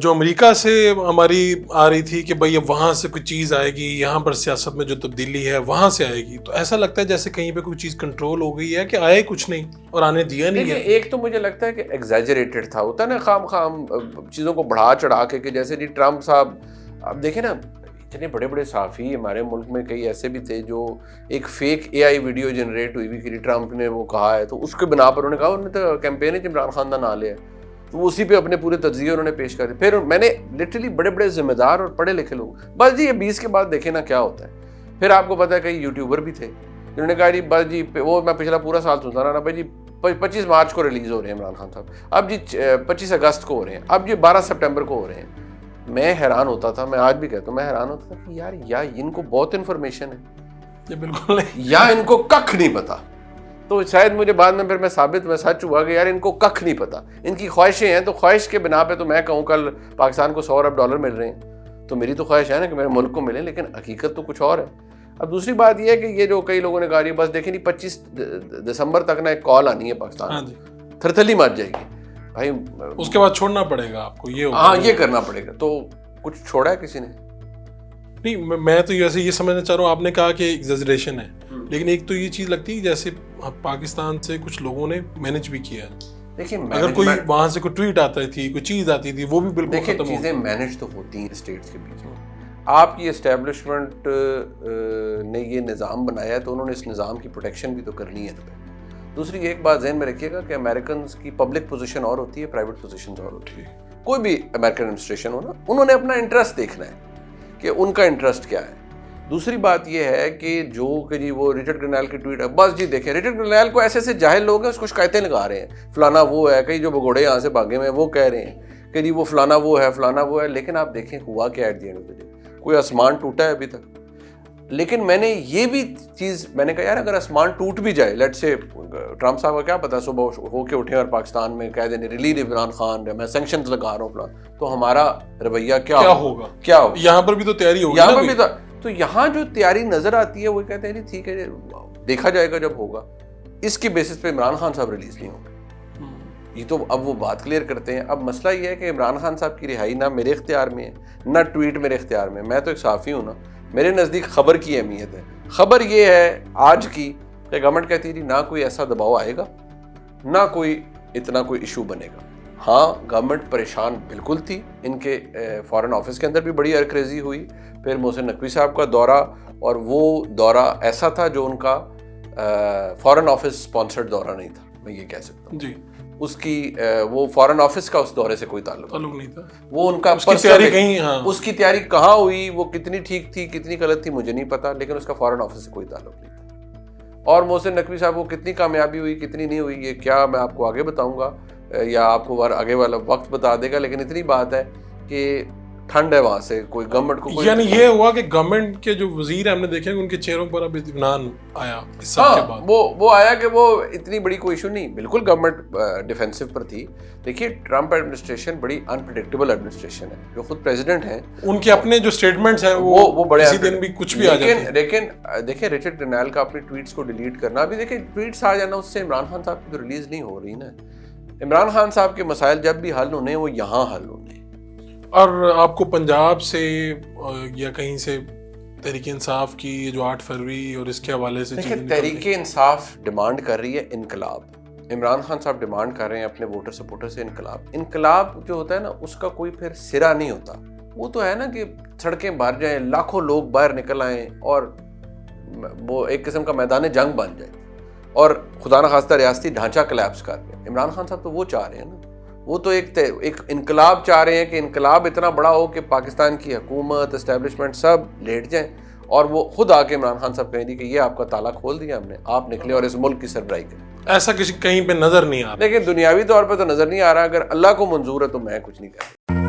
جو امریکہ سے ہماری آ رہی تھی کہ بھئی اب وہاں سے کوئی چیز آئے گی، یہاں پر سیاست میں جو تبدیلی ہے وہاں سے آئے گی، تو ایسا لگتا ہے جیسے کہیں پہ کوئی چیز کنٹرول ہو گئی ہے کہ آئے کچھ نہیں اور آنے دیا نہیں ہے۔ ایک تو مجھے لگتا ہے کہ ایگزیجریٹڈ تھا، ہوتا ہے نا خام چیزوں کو بڑھا چڑھا کے، کہ جیسے جی ٹرمپ صاحب، اب دیکھیں نا اتنے بڑے بڑے صحافی ہمارے ملک میں کئی ایسے بھی تھے جو ایک فیک اے آئی ویڈیو جنریٹ ہوئی ہوئی کہ ٹرمپ نے وہ کہا ہے، تو اس کے بنا پر انہوں نے کہا انہوں نے تو کیمپین ہے عمران خان کا نام لیا ہے، تو اسی پہ اپنے پورے تجزیے انہوں نے پیش کر دیا۔ پھر میں نے لٹرلی بڑے بڑے ذمہ دار اور پڑھے لکھے لوگ، بس جی یہ 20 کے بعد دیکھیں نا کیا ہوتا ہے۔ پھر آپ کو پتہ ہے کئی یوٹیوبر بھی تھے جنہوں نے کہا جی بس جی وہ میں پچھلا پورا سال سنتا رہا نا بھائی جی 25 مارچ کو ریلیز ہو رہے ہیں عمران خان صاحب، اب جی 25 اگست کو ہو رہے ہیں، اب جی 12 سپٹمبر کو ہو رہے ہیں۔ میں حیران ہوتا تھا، میں آج بھی کہتا ہوں میں حیران ہوتا تھا کہ یار یا ان کو بہت انفارمیشن ہے یہ بالکل نہیں، یا ان کو ککھ نہیں پتا۔ تو شاید مجھے بعد میں پھر میں سچ ہوا کہ یار ان کو ککھ نہیں پتا، ان کی خواہشیں ہیں، تو خواہش کے بنا پہ تو میں کہوں کل پاکستان کو $100 ارب مل رہے ہیں، تو میری تو خواہش ہے نا کہ میرے ملک کو ملیں، لیکن حقیقت تو کچھ اور ہے۔ اب دوسری بات یہ ہے کہ یہ جو کئی لوگوں نے کہا بس دیکھیں 25 دسمبر تک نا ایک کال آنی ہے پاکستان، تھرتھلی مچ جائے گی بھائی، اس کے بعد چھوڑنا پڑے گا آپ کو، یہ کرنا پڑے گا۔ تو کچھ چھوڑا ہے کسی نے؟ نہیں، میں تو ویسے یہ سمجھنا چاہ رہا ہوں، آپ نے کہا کہ ایگزیجریشن ہے، لیکن ایک تو یہ چیز لگتی ہے جیسے پاکستان سے کچھ لوگوں نے مینج بھی کیا ہے۔ دیکھیں اگر کوئی وہاں سے کوئی ٹویٹ آتا تھی، کوئی چیز آتی تھی، وہ بھی بالکل ختم ہو گئی۔ چیزیں مینج تو ہوتی ہیں اسٹیٹس کے بیچ میں، آپ کی اسٹیبلشمنٹ نے یہ نظام بنایا ہے تو انہوں نے اس نظام کی پروٹیکشن بھی تو کرنی ہے۔ دوسری ایک بات ذہن میں رکھیے گا کہ امریکنز کی پبلک پوزیشن اور ہوتی ہے، پرائیویٹ پوزیشن اور ہوتی ہے۔ کوئی بھی امریکن ایڈمنسٹریشن ہو نا، انہوں نے اپنا انٹرسٹ دیکھنا ہے کہ ان کا انٹرسٹ کیا ہے۔ دوسری بات یہ ہے کہ جی وہ رچرڈ گرنیل کی ٹویٹ ہے، بس جی دیکھیں رچرڈ گرنیل کو ایسے جاہل لوگ ہیں اس کو شکایتیں لگا رہے ہیں، فلانا وہ ہے، کئی جو بگوڑے یہاں سے بھاگے ہوئے ہیں وہ کہہ رہے ہیں کہ جی وہ فلانا وہ ہے فلانا وہ ہے، لیکن آپ دیکھیں ہوا کیا at the end of the day, کوئی آسمان ٹوٹا ہے ابھی تک؟ لیکن میں نے یہ بھی چیز میں نے کہا یار اگر آسمان ٹوٹ بھی جائے، لیٹ سے ٹرمپ صاحب کا کیا پتا صبح ہو کے اٹھیں اور پاکستان میں کہہ دیں ریلیز عمران خان، میں سینکشنز لگا رہا ہوں فلان، تو ہمارا رویہ کیا ہوگا؟ یہاں پر بھی تو تیاری ہوگی، یہاں پر بھی تو یہاں جو تیاری نظر آتی ہے وہ کہتے ہیں جی ٹھیک ہے دیکھا جائے گا جب ہوگا، اس کی بیسس پہ عمران خان صاحب ریلیز نہیں ہوں گے۔ یہ تو اب وہ بات کلیئر کرتے ہیں۔ اب مسئلہ یہ ہے کہ عمران خان صاحب کی رہائی نہ میرے اختیار میں ہے نہ ٹویٹ میرے اختیار میں، میں تو ایک صحافی ہوں نا، میرے نزدیک خبر کی اہمیت ہے۔ خبر یہ ہے آج کی کہ گورنمنٹ کہتی ہے نہ کوئی ایسا دباؤ آئے گا نہ کوئی اتنا کوئی ایشو بنے گا۔ ہاں گورنمنٹ پریشان بالکل تھی، ان کے فارن آفس کے اندر بھی بڑی ارکریزی ہوئی، پھر محسن نقوی صاحب کا دورہ، اور وہ دورہ ایسا تھا جو ان کا فارن آفس سپانسرڈ دورہ نہیں تھا، میں یہ کہہ سکتا ہوں جی، اس کی وہ فارن آفس کا اس دورے سے کوئی تعلق نہیں تھا، وہ ان کا اس کی تیاری کہاں ہوئی، وہ کتنی ٹھیک تھی کتنی غلط تھی مجھے نہیں پتا، لیکن اس کا فارن آفس سے کوئی تعلق نہیں تھا۔ اور محسن نقوی صاحب کو کتنی کامیابی ہوئی کتنی نہیں ہوئی یہ کیا میں آپ کو آگے بتاؤں گا، یا آپ کو آگے والا وقت بتا دے گا، لیکن اتنی بات ہے کہ ٹھنڈ ہے وہاں سے، کوئی گورنمنٹ کو یعنی یہ ہوا کہ گورنمنٹ کے جو وزیر ہیں ہم نے دیکھے ان کے چہروں پر اب اطمینان آیا اس سب کے بعد، وہ آیا کہ وہ اتنی بڑی کوئی ایشو نہیں، بالکل گورنمنٹ ڈیفینسو پر تھی۔ دیکھیے ٹرمپ ایڈمنسٹریشن بڑی انپریڈکٹیبل ایڈمنسٹریشن ہے، جو خود پریزیڈنٹ ہیں ان کے اپنے جو سٹیٹمنٹس ہیں وہ بڑے کسی دن بھی کچھ بھی آ جاتے ہیں، لیکن دیکھیں رچرڈ گرنیل کا اپنی ٹویٹس کو ڈیلیٹ کرنا، ابھی دیکھیں ٹویٹس آ جانا اس سے عمران خان صاحب کی تو ریلیز نہیں ہو رہی نا، عمران خان صاحب کے مسائل جب بھی حل ہونے وہ یہاں حل ہونے۔ اور آپ کو پنجاب سے یا کہیں سے تحریک انصاف کی جو 8 فروری اور اس کے حوالے سے تحریک انصاف ڈیمانڈ کر رہی ہے انقلاب، عمران خان صاحب ڈیمانڈ کر رہے ہیں اپنے ووٹر سپورٹر سے انقلاب جو ہوتا ہے نا اس کا کوئی پھر سرا نہیں ہوتا، وہ تو ہے نا کہ سڑکیں بھر جائیں، لاکھوں لوگ باہر نکل آئیں اور وہ ایک قسم کا میدان جنگ بن جائے اور خدا نخواستہ ریاستی ڈھانچہ کلیپس کر جائے۔ عمران خان صاحب تو وہ چاہ رہے ہیں نا، وہ تو ایک انقلاب چاہ رہے ہیں کہ انقلاب اتنا بڑا ہو کہ پاکستان کی حکومت اسٹیبلشمنٹ سب لیٹ جائیں، اور وہ خود آ کے عمران خان صاحب کہیں دی کہ یہ آپ کا تالا کھول دیا ہم نے، آپ نکلے اور اس ملک کی سربراہی کریں۔ ایسا کہیں پہ نظر نہیں آ رہا، لیکن دنیاوی طور پہ تو نظر نہیں آ رہا، اگر اللہ کو منظور ہے تو میں کچھ نہیں کہہ رہا۔